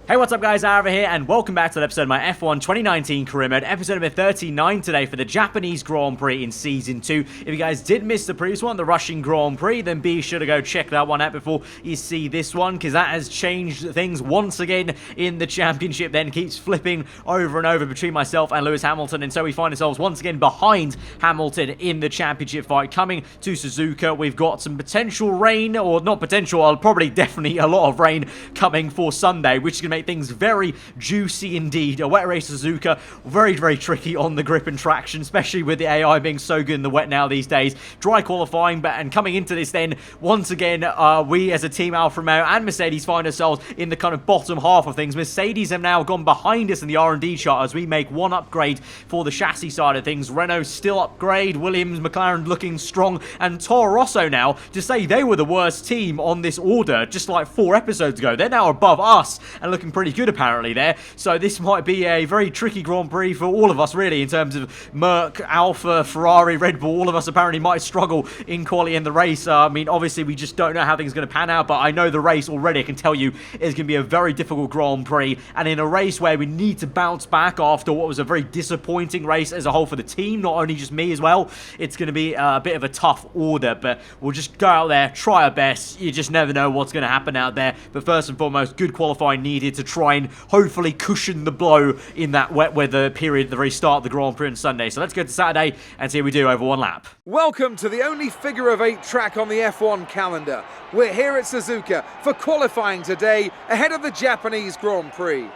Hey, what's up guys, Aarava here, and welcome back to an episode of my F1 2019 career mode, episode number 39 today for the Japanese Grand Prix in Season 2. If you guys did miss the previous one, the Russian Grand Prix, then be sure to go check that one out before you see this one, because that has changed things once again in the championship, then keeps flipping over and over between myself and Lewis Hamilton, and so we find ourselves once again behind Hamilton in the championship fight. Coming to Suzuka, we've got some potential rain, or not potential, probably definitely a lot of rain coming for Sunday, which is going to make things very juicy indeed. A wet race Suzuka, very tricky on the grip and traction, especially with the AI being so good in the wet now these days. Dry qualifying, and coming into this then, once again, we as a team, Alfa Romeo and Mercedes, find ourselves in the kind of bottom half of things. Mercedes have now gone behind us in the R&D chart as we make one upgrade for the chassis side of things. Renault still upgrade, Williams, McLaren looking strong, and Toro Rosso now, to say they were the worst team on this order just like 4 episodes ago, they're now above us and looking pretty good apparently there. So this might be a very tricky Grand Prix for all of us really, in terms of Merc, Alfa, Ferrari, Red Bull. All of us apparently might struggle in quality in the race. I mean, obviously we just don't know how things are going to pan out, but I know the race already, I can tell you, is going to be a very difficult Grand Prix, and in a race where we need to bounce back after what was a very disappointing race as a whole for the team, not only just me as well, it's going to be a bit of a tough order, but we'll just go out there, try our best. You just never know what's going to happen out there, but first and foremost, good qualifying needed to try and hopefully cushion the blow in that wet weather period at the very start of the Grand Prix on Sunday. So let's go to Saturday and see how we do over one lap. Welcome to the only figure of 8 track on the F1 calendar. We're here at Suzuka for qualifying today ahead of the Japanese Grand Prix.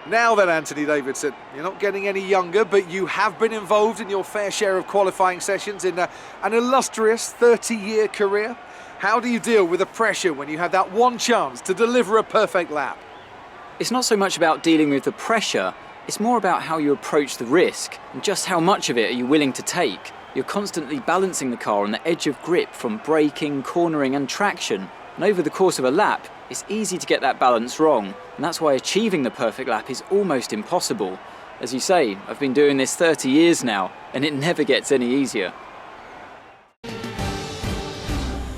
Now then, Anthony Davidson, you're not getting any younger, but you have been involved in your fair share of qualifying sessions in an illustrious 30-year career. How do you deal with the pressure when you have that one chance to deliver a perfect lap? It's not so much about dealing with the pressure, it's more about how you approach the risk and just how much of it are you willing to take. You're constantly balancing the car on the edge of grip from braking, cornering and traction, and over the course of a lap, it's easy to get that balance wrong, and that's why achieving the perfect lap is almost impossible. As you say, I've been doing this 30 years now, and it never gets any easier.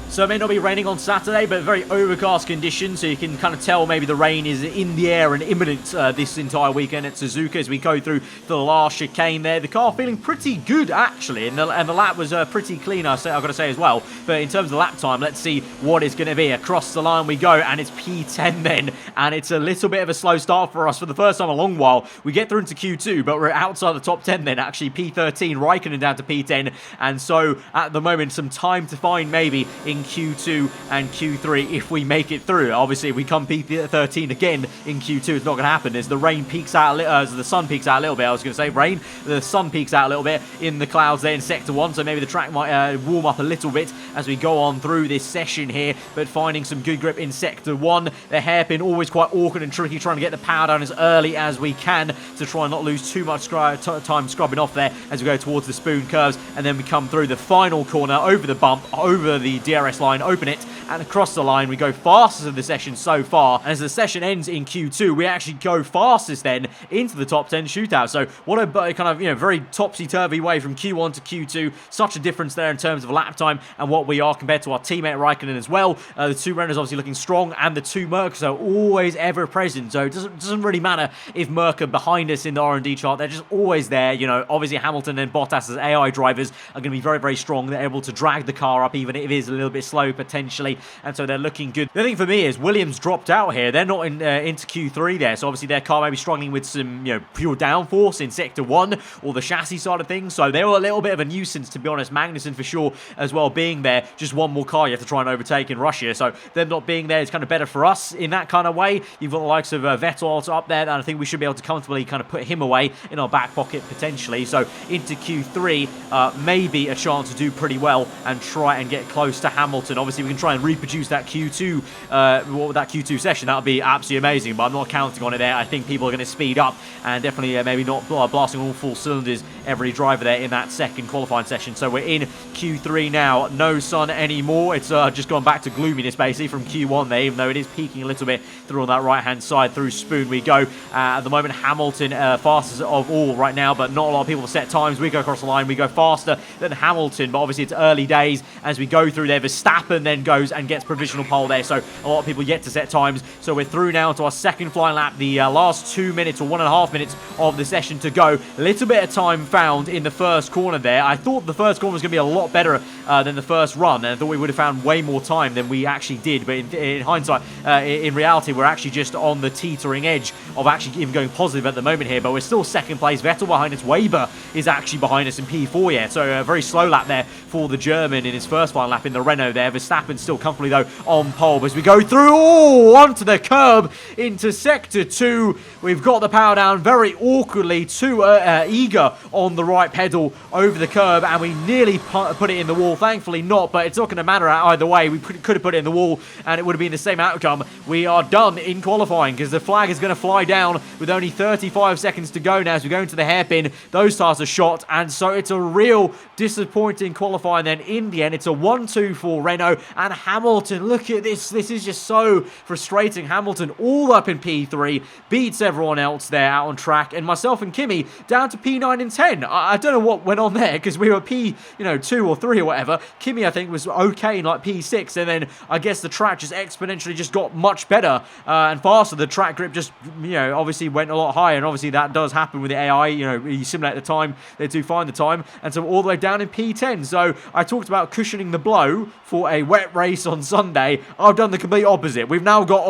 So it may not be raining on Saturday, but very overcast conditions, so you can kind of tell maybe the rain is in the air and imminent this entire weekend at Suzuka as we go through the last chicane there. The car feeling pretty good actually, and the lap was pretty clean, I've got to say as well. But in terms of the lap time, let's see what it's going to be. Across the line we go, and it's P10 then, and it's a little bit of a slow start for us for the first time in a long while. We get through into Q2, but we're outside the top 10 then, actually P13, Raikkonen down to P10, and so at the moment some time to find maybe in Q2 and Q3 if we make it through. Obviously if we come P13 again in Q2, it's not going to happen as the rain peaks out, as the sun peaks out a little bit. I was going to say rain, the sun peaks out a little bit in the clouds there in Sector 1, so maybe the track might warm up a little bit as we go on through this session here, but finding some good grip in Sector 1. The hairpin always quite awkward and tricky, trying to get the power down as early as we can to try and not lose too much time scrubbing off there as we go towards the spoon curves, and then we come through the final corner, over the bump, over the DRS line, open it, and across the line. We go fastest of the session so far, and as the session ends in Q2, we actually go fastest then into the top 10 shootout. So what a kind of, very topsy-turvy way from Q1 to Q2. Such a difference there in terms of lap time and what we are compared to our teammate Raikkonen as well. The 2 Renaults obviously looking strong, and the 2 Mercs are always ever present, so it doesn't really matter if Merc are behind us in the R&D chart. They're just always there. Obviously Hamilton and Bottas as AI drivers are going to be very strong. They're able to drag the car up even if it is a little bit slow potentially, and so they're looking good. The thing for me is Williams dropped out here. They're not into Q3 there, so obviously their car may be struggling with some pure downforce in Sector 1 or the chassis side of things, so they were a little bit of a nuisance, to be honest. Magnussen for sure as well being there, just one more car you have to try and overtake in Russia, so them not being there is kind of better for us in that kind of way. You've got the likes of Vettel up there, and I think we should be able to comfortably kind of put him away in our back pocket potentially, so into Q3 maybe a chance to do pretty well and try and get close to Hamilton. Obviously we can try and reproduce that Q2 session. That would be absolutely amazing, but I'm not counting on it there. I think people are going to speed up and definitely maybe not blasting all full cylinders every driver there in that second qualifying session. So we're in Q3 now. No sun anymore. It's just gone back to gloominess basically from Q1 there, even though it is peaking a little bit through on that right hand side. Through Spoon we go. At the moment Hamilton fastest of all right now, but not a lot of people set times. We go across the line, we go faster than Hamilton, but obviously it's early days as we go through there. Verstappen then goes and gets provisional pole there. So a lot of people yet to set times. So we're through now to our second flying lap. The last 2 minutes or 1.5 minutes of the session to go. A little bit of time found in the first corner there. I thought the first corner was going to be a lot better than the first run, and I thought we would have found way more time than we actually did. But in hindsight, in reality, we're actually just on the teetering edge of actually even going positive at the moment here. But we're still second place. Vettel behind us. Weber is actually behind us in P4 yet. So a very slow lap there for the German in his first final lap in the Renault there. Verstappen still comfortably though on pole as we go through onto the curb into sector 2. We've got the power down very awkwardly to Eager on the right pedal over the curb, and we nearly put it in the wall. Thankfully not, but it's not going to matter either way. We could have put it in the wall and it would have been the same outcome. We are done in qualifying because the flag is going to fly down with only 35 seconds to go now as we go into the hairpin. Those tires are shot, and so it's a real disappointing qualifying then. In the end, it's a 1-2 for Renault and Hamilton. Look at this. This is just so frustrating. Hamilton all up in P3, beats everyone else there out on track, and myself and Kimi down to P9 and 10. I don't know what went on there because we were P2 or 3 or whatever. Kimi, I think, was okay in like P6, and then I guess the track just exponentially just got much better and faster. The track grip just, obviously went a lot higher, and obviously that does happen with the AI. You simulate the time, they do find the time, and so all the way down in P10. So I talked about cushioning the blow for a wet race on Sunday. I've done the complete opposite. We've now got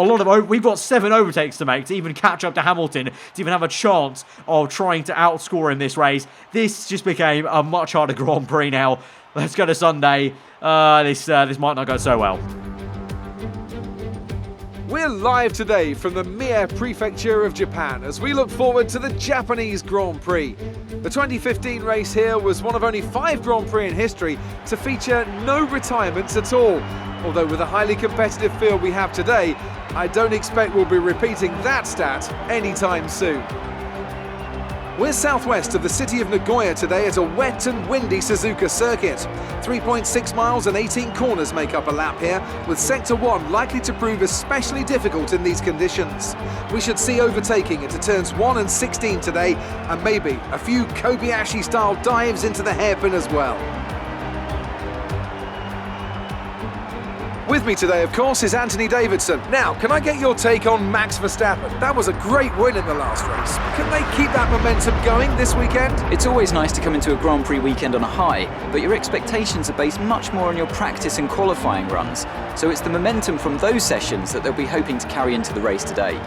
we've got 7 overtakes to make to even catch up to Hamilton, to even have a chance of trying to outscore in this race. This just became a much harder Grand Prix now. Let's go to Sunday. This might not go so well. We're live today from the Mie Prefecture of Japan as we look forward to the Japanese Grand Prix. The 2015 race here was one of only 5 Grand Prix in history to feature no retirements at all. Although with the highly competitive field we have today, I don't expect we'll be repeating that stat anytime soon. We're southwest of the city of Nagoya today at a wet and windy Suzuka circuit. 3.6 miles and 18 corners make up a lap here, with Sector 1 likely to prove especially difficult in these conditions. We should see overtaking into turns 1 and 16 today, and maybe a few Kobayashi-style dives into the hairpin as well. With me today, of course, is Anthony Davidson. Now, can I get your take on Max Verstappen? That was a great win in the last race. Can they keep that momentum going this weekend? It's always nice to come into a Grand Prix weekend on a high, but your expectations are based much more on your practice and qualifying runs. So it's the momentum from those sessions that they'll be hoping to carry into the race today.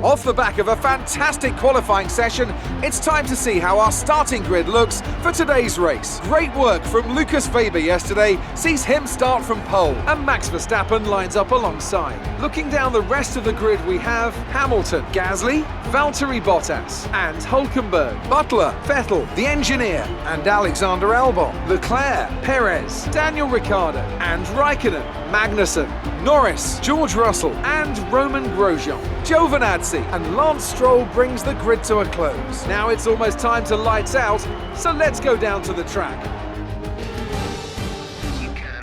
Off the back of a fantastic qualifying session, it's time to see how our starting grid looks for today's race. Great work from Lucas Weber yesterday sees him start from pole, and Max Verstappen lines up alongside. Looking down the rest of the grid, we have Hamilton, Gasly, Valtteri Bottas, and Hülkenberg, Butler, Vettel, the engineer, and Alexander Albon, Leclerc, Perez, Daniel Ricciardo, and Raikkonen, Magnussen, Norris, George Russell, and Roman Grosjean. Giovinazzi and Lance Stroll brings the grid to a close. Now it's almost time to lights out, so let's go down to the track.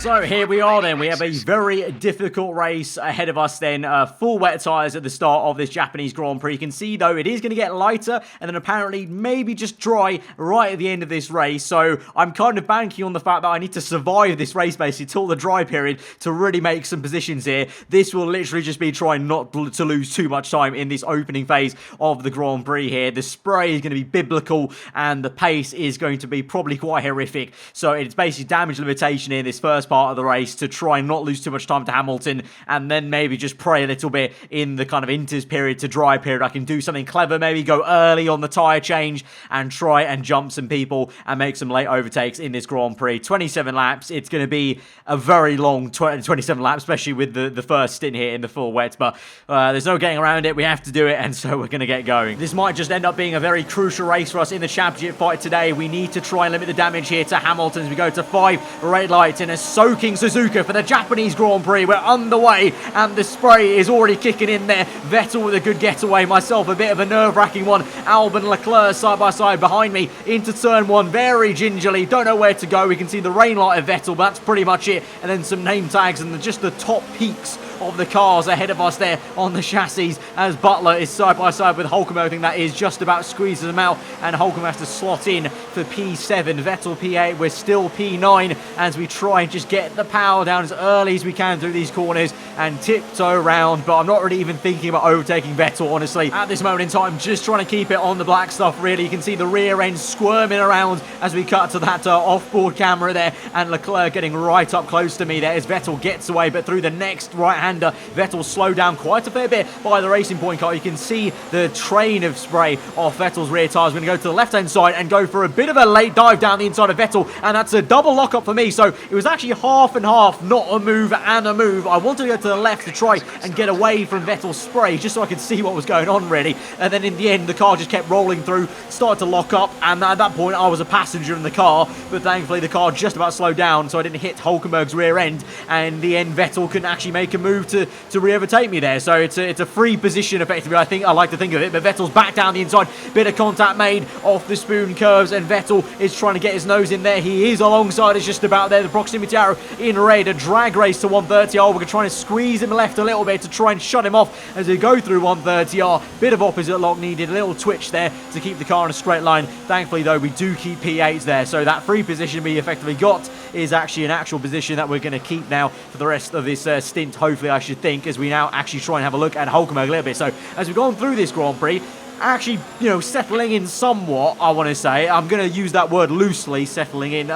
So here we are then. We have a very difficult race ahead of us then. Full wet tyres at the start of this Japanese Grand Prix. You can see though it is going to get lighter and then apparently maybe just dry right at the end of this race. So I'm kind of banking on the fact that I need to survive this race basically till the dry period to really make some positions here. This will literally just be trying not to lose too much time in this opening phase of the Grand Prix here. The spray is going to be biblical and the pace is going to be probably quite horrific. So it's basically damage limitation in this first part of the race to try and not lose too much time to Hamilton, and then maybe just pray a little bit in the kind of inters period to dry period. I can do something clever, maybe go early on the tyre change and try and jump some people and make some late overtakes in this Grand Prix. 27 laps. It's going to be a very long 27 laps, especially with the first stint here in the full wet, but there's no getting around it. We have to do it, and so we're going to get going. This might just end up being a very crucial race for us in the championship fight today. We need to try and limit the damage here to Hamilton as we go to 5 red lights in a soaking Suzuka for the Japanese Grand Prix. We're underway and the spray is already kicking in there. Vettel with a good getaway. Myself a bit of a nerve-wracking one. Albon, Leclerc side by side behind me into turn 1 very gingerly. Don't know where to go. We can see the rain light of Vettel, but that's pretty much it. And then some name tags and just the top peaks of the cars ahead of us there on the chassis, as Butler is side by side with Hulkenberg. I think that is just about squeezes them out, and Hulkenberg has to slot in for P7, Vettel P8, we're still P9 as we try and just get the power down as early as we can through these corners and tiptoe around. But I'm not really even thinking about overtaking Vettel, honestly, at this moment in time. Just trying to keep it on the black stuff, really. You can see the rear end squirming around as we cut to that off-board camera there, and Leclerc getting right up close to me there as Vettel gets away. But through the next right-hander, Vettel slowed down quite a fair bit by the Racing Point car. You can see the train of spray off Vettel's rear tyres. We're going to go to the left-hand side and go for a bit of a late dive down the inside of Vettel, and that's a double lock-up for me. So it was actually half and half, not a move and a move. I wanted to go to the left to try and get away from Vettel's spray just so I could see what was going on, really. And then in the end, the car just kept rolling through, started to lock up, and at that point, I was a passenger in the car, but thankfully the car just about slowed down, so I didn't hit Hulkenberg's rear end, and in the end, Vettel couldn't actually make a move to re-overtake me there. So it's a free position, effectively, I like to think of it, but Vettel's back down the inside, bit of contact made off the spoon curves, and Vettel is trying to get his nose in there. He is alongside us just about there. The proximity arrow in red, a drag race to 130R. We're going to try and squeeze him left a little bit to try and shut him off as we go through 130R. Bit of opposite lock needed, a little twitch there to keep the car in a straight line. Thankfully, though, we do keep P8s there, so that free position we effectively got is actually an actual position that we're going to keep now for the rest of this stint, hopefully, I should think, as we now actually try and have a look at Hulkenberg a little bit. So as we've gone through this Grand Prix, actually, settling in somewhat, I want to say. I'm going to use that word loosely, settling in,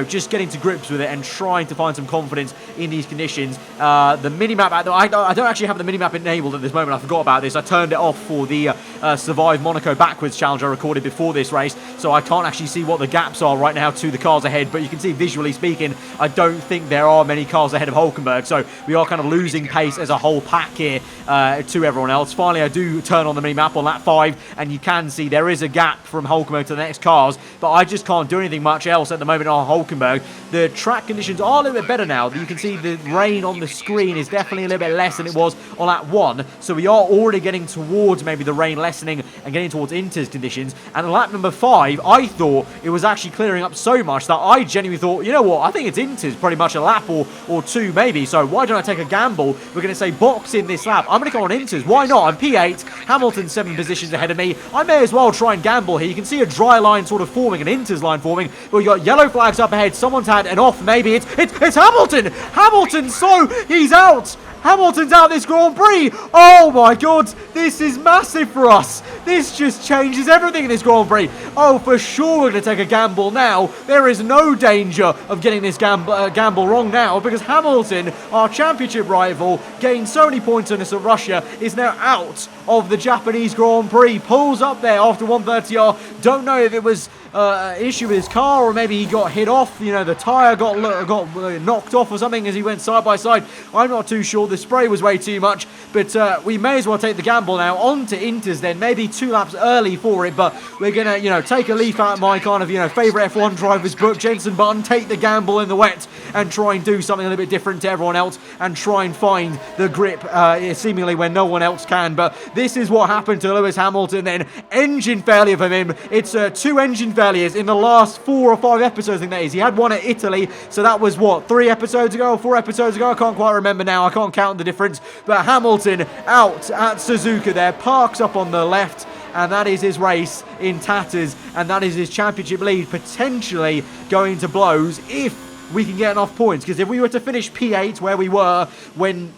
just getting to grips with it and trying to find some confidence in these conditions. The minimap, I don't actually have the minimap enabled at this moment. I forgot about this. I turned it off for the Survive Monaco Backwards challenge I recorded before this race, so I can't actually see what the gaps are right now to the cars ahead, but you can see, visually speaking, I don't think there are many cars ahead of Hulkenberg, so we are kind of losing pace as a whole pack here to everyone else. Finally, I do turn on the minimap on lap 5, and you can see there is a gap from Hulkenberg to the next cars, but I just can't do anything much else at the moment on Hulkenberg. The track conditions are a little bit better now. You can see the rain on the screen is definitely a little bit less than it was on lap 1, so we are already getting towards maybe the rain lessening and getting towards Inter's conditions. And on lap number 5, I thought it was actually clearing up so much that I genuinely thought, you know what, I think it's Inter's pretty much a lap or two maybe, so why don't I take a gamble? We're going to say box in this lap. I'm going to go on Inter's. Why not? I'm P8, Hamilton's 7 positions ahead of me. I may as well try and gamble here. You can see a dry line sort of forming, an Inter's line forming, but we got yellow flags up ahead. Someone's had an off, maybe. It's Hamilton! Hamilton, so he's out! Hamilton's out this Grand Prix. Oh my God, this is massive for us. This just changes everything in this Grand Prix. Oh, for sure we're going to take a gamble now. There is no danger of getting this gamble wrong now, because Hamilton, our championship rival, gained so many points on us at Russia, is now out of the Japanese Grand Prix. Pulls up there after 130R. Don't know if it was an issue with his car, or maybe he got hit off, the tyre got knocked off or something as he went side by side. I'm not too sure. The spray was way too much, but we may as well take the gamble now. On to Inter's then, maybe 2 laps early for it, but we're going to, take a leaf out of my kind of, favourite F1 driver's book, Jenson Button, take the gamble in the wet and try and do something a little bit different to everyone else and try and find the grip seemingly when no one else can. But this is what happened to Lewis Hamilton then. Engine failure for him. It's 2 engine failures in the last 4 or 5 episodes, I think that is. He had one at Italy, so that was what, 3 episodes ago or 4 episodes ago? I can't quite remember now. I can't count the difference. But Hamilton out at Suzuka there, parks up on the left, and that is his race in tatters, and that is his championship lead potentially going to blows if we can get enough points. Because if we were to finish P8 where we were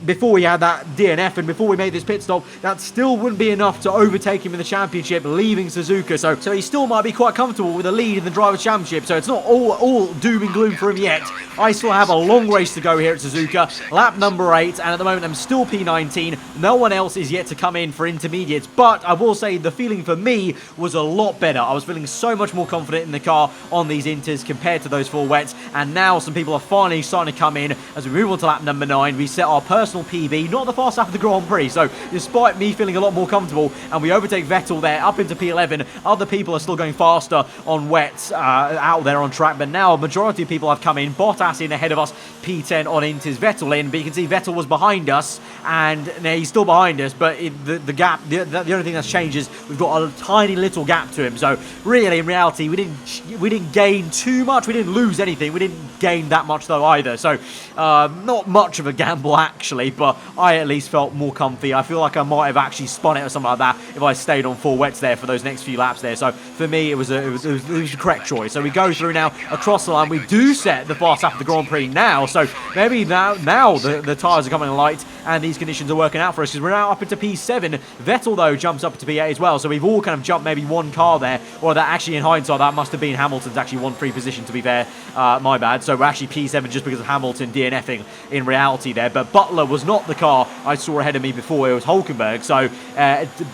before we had that DNF and before we made this pit stop, that still wouldn't be enough to overtake him in the championship, leaving Suzuka. So he still might be quite comfortable with a lead in the Drivers' Championship. So it's not all doom and gloom for him yet. I still have a long race to go here at Suzuka. Lap number 8, and at the moment I'm still P19. No one else is yet to come in for intermediates, but I will say the feeling for me was a lot better. I was feeling so much more confident in the car on these inters compared to those 4 wets, and now some people are finally starting to come in. As we move on to lap number 9, we set our personal PB, not the fast lap of the Grand Prix, so despite me feeling a lot more comfortable, and we overtake Vettel there up into P11. Other people are still going faster on wets out there on track, but now a majority of people have come in. Bottas in ahead of us, P10 on Inters, Vettel in, but you can see Vettel was behind us, and he's still behind us, but the gap, the only thing that's changed is we've got a tiny little gap to him. So really, in reality, we didn't gain too much. We didn't lose anything. We didn't gained that much though either. So not much of a gamble actually, but I at least felt more comfy. I feel like I might have actually spun it or something like that if I stayed on 4 wets there for those next few laps there. So for me, it was the correct choice. So we go through now across the line. We do set the fast lap of the Grand Prix now. So maybe now the tyres are coming light and these conditions are working out for us, because we're now up into P7. Vettel though jumps up to P8 as well. So we've all kind of jumped maybe one car there, or that actually in hindsight that must have been Hamilton's actually 1-3 position, to be fair. My bad. So we're actually P7 just because of Hamilton DNFing in reality there. But Butler was not the car I saw ahead of me before. It was Hulkenberg. So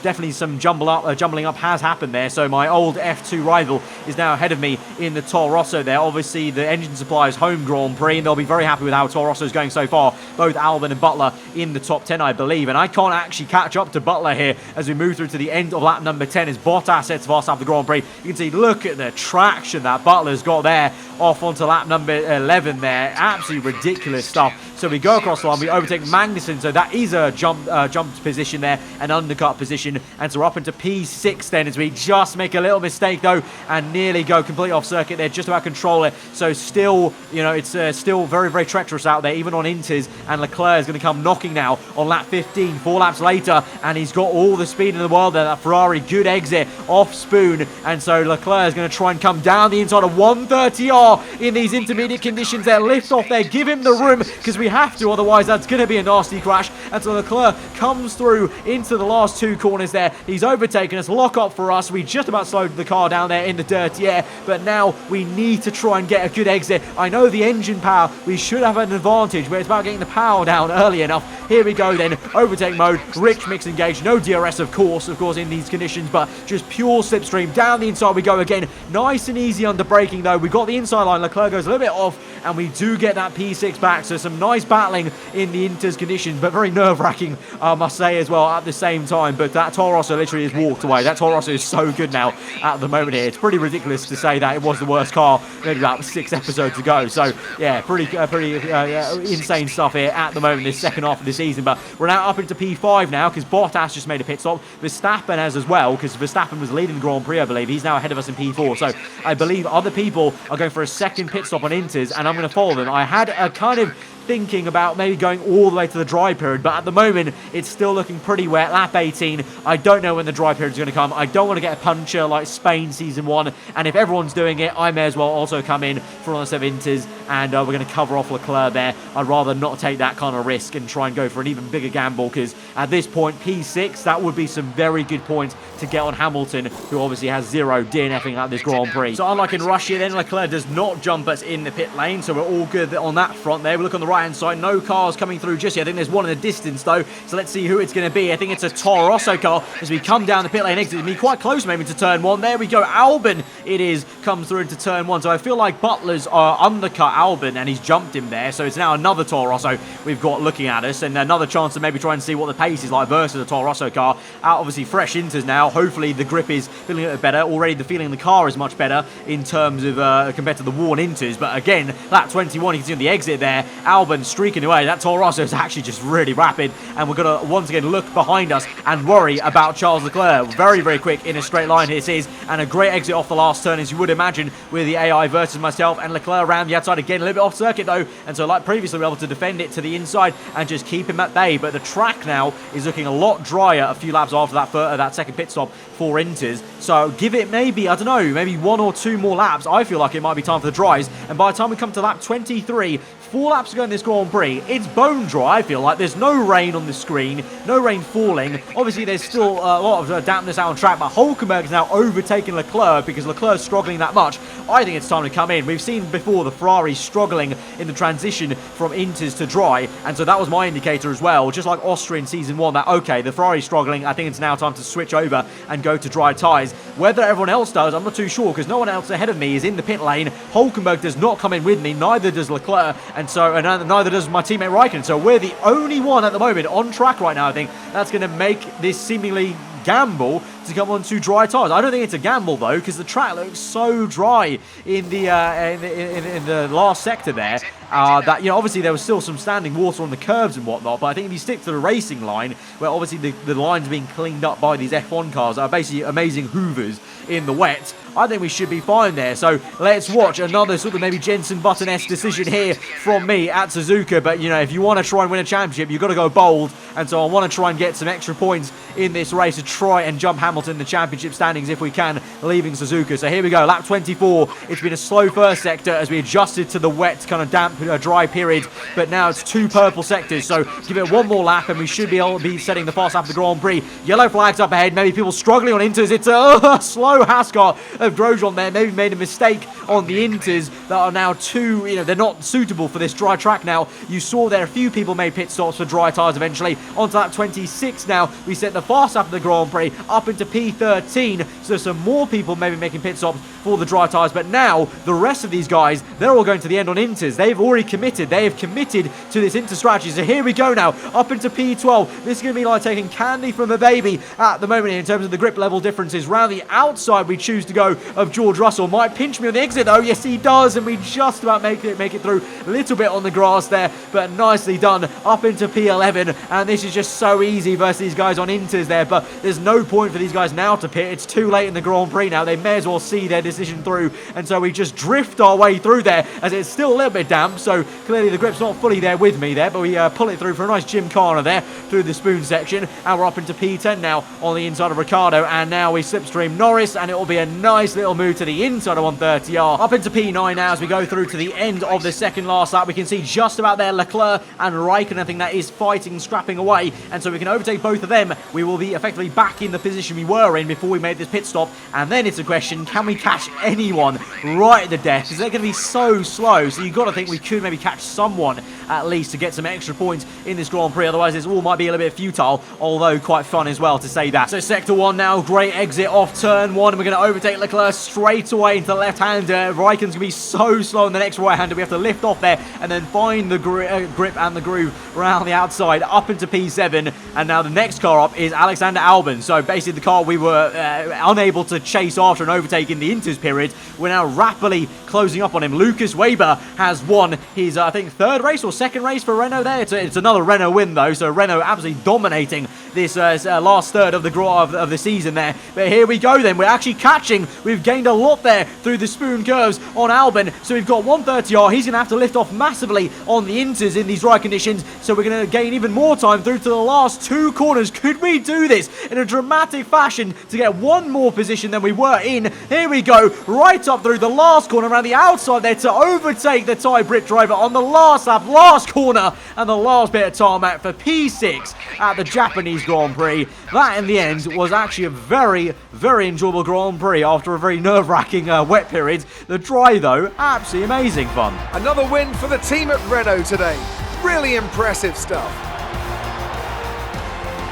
definitely some jumbling up has happened there. So my old F2 rival is now ahead of me in the Toro Rosso there. Obviously the engine supplier's home Grand Prix, and they'll be very happy with how Toro Rosso is going so far. Both Albon and Butler in the top 10, I believe. And I can't actually catch up to Butler here as we move through to the end of lap number 10 as Bottas sets fast after the Grand Prix. You can see, look at the traction that Butler's got there off onto lap number 11 there. Absolutely ridiculous stuff. So we go across the line, we overtake Magnussen, so that is a jumped position there, an undercut position, and so we're up into P6 then as we just make a little mistake though and nearly go completely off circuit there, just about control it. So still, you know, it's still very, very treacherous out there, even on Inters, and Leclerc is going to come knocking now on lap 15, 4 laps later, and he's got all the speed in the world there. That Ferrari, good exit off Spoon, and so Leclerc is going to try and come down the inside of 130R in these intermediate conditions there, lift off there, give him the room, because we have to, otherwise that's going to be a nasty crash. And so Leclerc comes through into the last 2 corners there. He's overtaken us, lock up for us. We just about slowed the car down there in the dirty air, but now we need to try and get a good exit. I know the engine power, we should have an advantage, but it's about getting the power down early enough. Here we go then, overtake mode, rich mix engaged, no DRS of course in these conditions, but just pure slipstream. Down the inside we go again, nice and easy under braking though. We got the inside line, Leclerc goes a little bit off, and we do get that P6 back, so some nice battling in the Inters conditions, but very nerve-wracking, I must say as well at the same time. But that Toro Rosso literally has walked away. That Toro Rosso is so good now at the moment here. It's pretty ridiculous to say that it was the worst car maybe about 6 episodes ago. So yeah, pretty insane stuff here at the moment, this second half of the season. But we're now up into P5 now because Bottas just made a pit stop. Verstappen has as well, because Verstappen was leading the Grand Prix, I believe. He's now ahead of us in P4. So I believe other people are going for a second pit stop on Inters, and I'm going to follow them. I had a kind of thinking about maybe going all the way to the dry period, but at the moment it's still looking pretty wet. Lap 18, I don't know when the dry period is going to come. I don't want to get a puncher like Spain season 1, and if everyone's doing it, I may as well also come in for on the Inters, and we're going to cover off Leclerc there. I'd rather not take that kind of risk and try and go for an even bigger gamble, because at this point P6, that would be some very good points to get on Hamilton, who obviously has 0 DNFing at this Grand Prix. So unlike in Russia then, Leclerc does not jump us in the pit lane, so we're all good on that front there. We look on the right hand side, no cars coming through just yet. I think there's one in the distance though, so let's see who it's going to be. I think it's a Toro Rosso car as we come down the pit lane exit. Me quite close maybe to turn 1. There we go, Albon it is, comes through into turn 1. So I feel like Butler's undercut Albon and he's jumped him there, so it's now another Toro Rosso we've got looking at us, and another chance to maybe try and see what the pace is like versus a Toro Rosso car. Obviously fresh Inters now, hopefully the grip is feeling a bit better. Already the feeling in the car is much better in terms of compared to the worn Inters, but again lap 21 you can see on the exit there, Albon streaking away. That Toro Rosso is actually just really rapid, and we're going to once again look behind us and worry about Charles Leclerc. Very, very quick in a straight line here it is, and a great exit off the last turn, as you would imagine, with the AI versus myself, and Leclerc around the outside again, a little bit off circuit though, and so like previously we were able to defend it to the inside and just keep him at bay. But the track now is looking a lot drier a few laps after that second pit stop for Inters, so give it maybe, I don't know, maybe 1 or 2 more laps. I feel like it might be time for the dries, and by the time we come to lap 23, 4 laps to go in this Grand Prix, it's bone dry. I feel like there's no rain on the screen, no rain falling. Obviously there's still a lot of dampness out on track, but Hulkenberg is now overtaking Leclerc because Leclerc's struggling that much. I think it's time to come in. We've seen before the Ferrari struggling in the transition from Inters to dry, and so that was my indicator as well, just like Austria in season 1, that okay, the Ferrari's struggling, I think it's now time to switch over and go to dry tyres. Whether everyone else does, I'm not too sure, because no one else ahead of me is in the pit lane. Hulkenberg does not come in with me, neither does Leclerc, and neither does my teammate Raikkonen, so we're the only one at the moment on track right now, I think, that's going to make this seemingly gamble to come onto dry tyres. I don't think it's a gamble though, because the track looks so dry in the last sector there. That, you know, obviously there was still some standing water on the curbs and whatnot, but I think if you stick to the racing line, where obviously the line's being cleaned up by these F1 cars that are basically amazing hoovers in the wet, I think we should be fine there. So let's watch another sort of maybe Jenson Button-esque decision here from me at Suzuka. But, you know, if you want to try and win a championship, you've got to go bold. And so I want to try and get some extra points in this race to try and jump Hamilton in the championship standings if we can, leaving Suzuka. So here we go, lap 24. It's been a slow first sector as we adjusted to the wet, kind of damp, dry period. But now it's 2 purple sectors. So give it one more lap and we should be able to be setting the fast lap of the Grand Prix. Yellow flags up ahead. Maybe people struggling on inters. It's a slow Haskar of Grosjean there. Maybe made a mistake on the inters that are now too, you know, they're not suitable for this dry track now. You saw there a few people made pit stops for dry tyres eventually. Onto lap 26 now. We set the fast lap of the Grand Prix up into P13. So some more people maybe making pit stops for the dry tyres. But now the rest of these guys, they're all going to the end on inters. They've already committed. They have committed to this inter strategy. So here we go now. Up into P12. This is going to be like taking candy from a baby at the moment in terms of the grip level differences. Round the outside we choose to go of George Russell. Might pinch me on the exit though. Yes, he does. And we just about make it through. A little bit on the grass there, but nicely done. Up into P11. And this is just so easy versus these guys on inters there. But there's no point for these guys now to pit. It's too late in the Grand Prix now. They may as well see their decision through. And so we just drift our way through there as it's still a little bit damp. So clearly the grip's not fully there with me there. But we pull it through for a nice gymkhana there through the spoon section. And we're up into P10 now on the inside of Ricciardo. And now we slipstream Norris. And it will be a nice little move to the inside of 130R. Up into P9 now as we go through to the end of the second last lap. We can see just about there Leclerc and Raikkonen. I think that is fighting, scrapping away. And so we can overtake both of them. We will be effectively back in the position we were in before we made this pit stop. And then it's a question, can we catch anyone right at the death? Because they're going to be so slow. So you've got to think we could maybe catch someone at least to get some extra points in this Grand Prix. Otherwise, this all might be a little bit futile, although quite fun as well to say that. So sector 1 now, great exit off turn 1. We're going to overtake Leclerc straight away into the left-hander. Raikkonen's going to be so slow in the next right-hander. We have to lift off there and then find the grip and the groove around the outside up into P7. And now the next car up is Alexander Albon. So basically the car we were unable to chase after and overtake in the inters period, we're now rapidly closing up on him. Lucas Weber has won his, I think, 3rd race or 2nd race for Renault there. It's another Renault win though, so Renault absolutely dominating this last third of the season there. But here we go then, we're actually catching. We've gained a lot there through the spoon curves on Albon. So we've got 130R. He's going to have to lift off massively on the inters in these dry conditions. So we're going to gain even more time through to the last 2 corners. Could we do this in a dramatic fashion to get one more position than we were in? Here we go, right up through the last corner around the outside there to overtake the Thai Brit driver on the last lap, last corner, and the last bit of tarmac for P6 at the Japanese Grand Prix. That in the end was actually a very, very enjoyable Grand Prix after a very nerve-wracking wet period. The dry though, absolutely amazing fun. Another win for the team at Renault today. Really impressive stuff.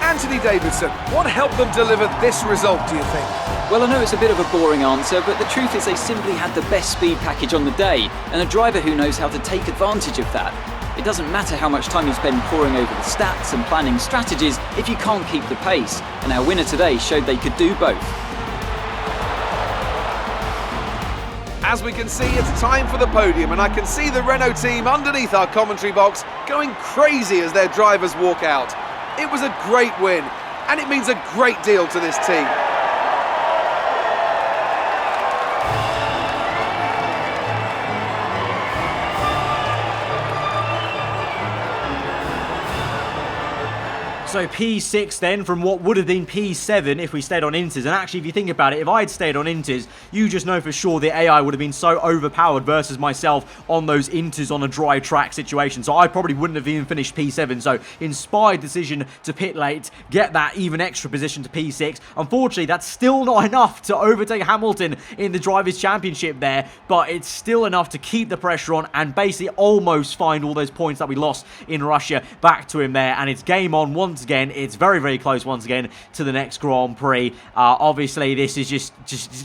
Anthony Davidson, what helped them deliver this result, do you think? Well, I know it's a bit of a boring answer, but the truth is they simply had the best speed package on the day, and a driver who knows how to take advantage of that. It doesn't matter how much time you spend poring over the stats and planning strategies if you can't keep the pace, and our winner today showed they could do both. As we can see, it's time for the podium, and I can see the Renault team underneath our commentary box going crazy as their drivers walk out. It was a great win, and it means a great deal to this team. So P6 then from what would have been P7 if we stayed on inters. And actually, if you think about it, if I had stayed on inters, you just know for sure the AI would have been so overpowered versus myself on those inters on a dry track situation. So I probably wouldn't have even finished P7. So inspired decision to pit late, get that even extra position to P6. Unfortunately, that's still not enough to overtake Hamilton in the Drivers' Championship there. But it's still enough to keep the pressure on and basically almost find all those points that we lost in Russia back to him there. And it's game on once once again, it's very, very close once again to the next Grand Prix. Obviously, this is just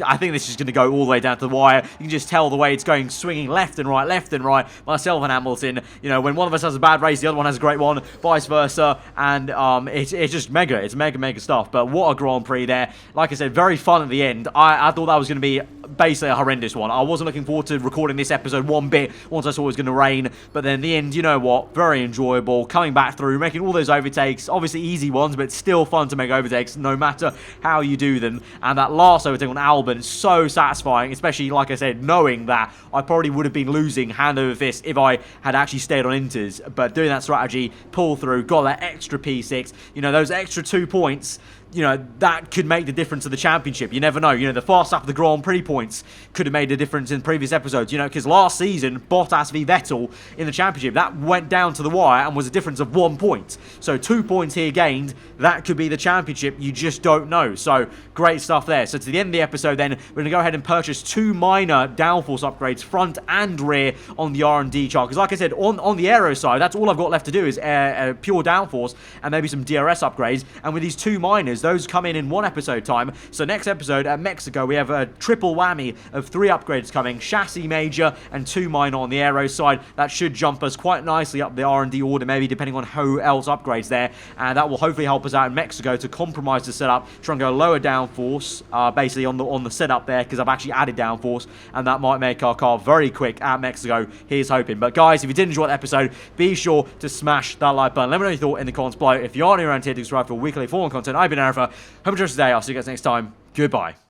I think this is going to go all the way down to the wire. You can just tell the way it's going, swinging left and right. Myself and Hamilton, you know, when one of us has a bad race, the other one has a great one, vice versa, and it's just mega. It's mega stuff. But what a Grand Prix there. Like I said, very fun at the end. I thought that was going to be basically a horrendous one. I wasn't looking forward to recording this episode one bit once I saw it was going to rain, but then in the end, you know what, very enjoyable, coming back through, making all those overtakes, obviously easy ones, but still fun to make overtakes no matter how you do them. And that last overtake on Albon, so satisfying, especially, like I said, knowing that I probably would have been losing hand over fist if I had actually stayed on Inters, but doing that strategy, pull through, got that extra P6, you know, those extra 2 points, you know, that could make the difference of the championship. You never know. You know, the fast lap of the Grand Prix points could have made a difference in previous episodes, you know, because last season, Bottas v Vettel in the championship, that went down to the wire and was a difference of 1 point. So 2 points here gained, that could be the championship. You just don't know. So great stuff there. So to the end of the episode then, we're going to go ahead and purchase 2 minor downforce upgrades, front and rear, on the R&D chart. Because like I said, on the aero side, that's all I've got left to do is pure downforce and maybe some DRS upgrades. And with these 2 minors, those come in 1 episode time. So next episode at Mexico, we have a triple whammy of 3 upgrades coming, chassis major and 2 minor on the aero side. That should jump us quite nicely up the R&D order, maybe depending on who else upgrades there, and that will hopefully help us out in Mexico to compromise the setup, try and go lower downforce, basically on the setup there, because I've actually added downforce, and that might make our car very quick at Mexico. Here's hoping. But guys, if you did enjoy the episode, be sure to smash that like button. Let me know your thought in the comments below. If you are new around here, to subscribe for weekly F1 content. I've been Alfa. Hope you enjoyed today. I'll see you guys next time. Goodbye.